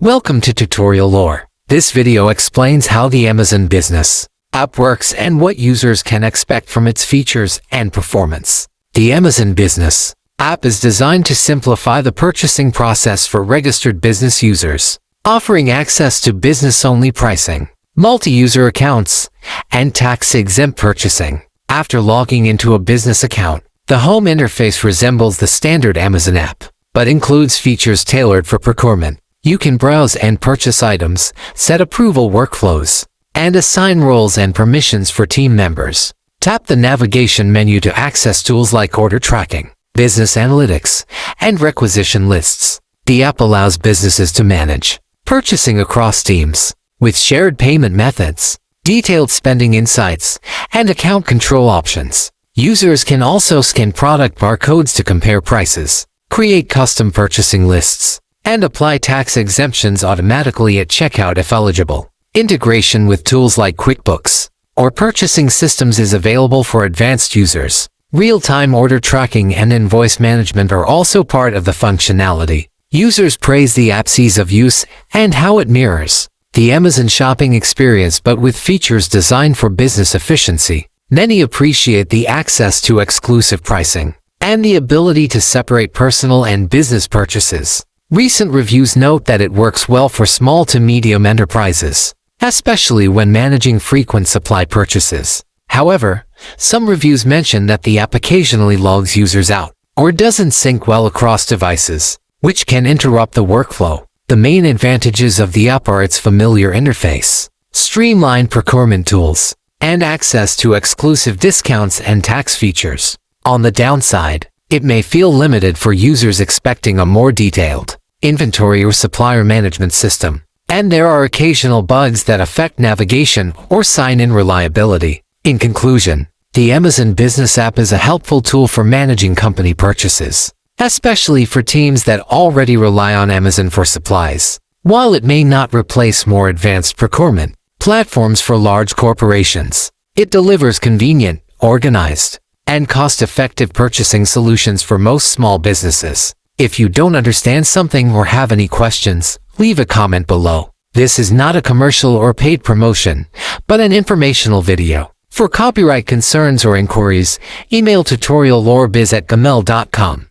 Welcome to Tutorial Lore. This video explains how the Amazon Business app works and what users can expect from its features and performance. The Amazon Business app is designed to simplify the purchasing process for registered business users, offering access to business-only pricing, multi-user accounts, and tax-exempt purchasing. After logging into a business account, the home interface resembles the standard Amazon app, but includes features tailored for procurement. You can browse and purchase items, set approval workflows, and assign roles and permissions for team members. Tap the navigation menu to access tools like order tracking, business analytics, and requisition lists. The app allows businesses to manage purchasing across teams, with shared payment methods, detailed spending insights, and account control options. Users can also scan product barcodes to compare prices, create custom purchasing lists, and apply tax exemptions automatically at checkout if eligible. Integration with tools like QuickBooks or purchasing systems is available for advanced users. Real-time order tracking and invoice management are also part of the functionality. Users praise the app's ease of use and how it mirrors the Amazon shopping experience but with features designed for business efficiency. Many appreciate the access to exclusive pricing and the ability to separate personal and business purchases. Recent reviews note that it works well for small to medium enterprises, especially when managing frequent supply purchases. However, some reviews mention that the app occasionally logs users out or doesn't sync well across devices, which can interrupt the workflow. The main advantages of the app are its familiar interface, streamlined procurement tools, and access to exclusive discounts and tax features. On the downside, it may feel limited for users expecting a more detailed inventory or supplier management system, and there are occasional bugs that affect navigation or sign-in reliability. In conclusion, the Amazon Business app is a helpful tool for managing company purchases, especially for teams that already rely on Amazon for supplies. While it may not replace more advanced procurement platforms for large corporations, it delivers convenient, organized, and cost-effective purchasing solutions for most small businesses. If you don't understand something or have any questions, leave a comment below. This is not a commercial or paid promotion, but an informational video. For copyright concerns or inquiries, email tutoriallorebiz@gmail.com.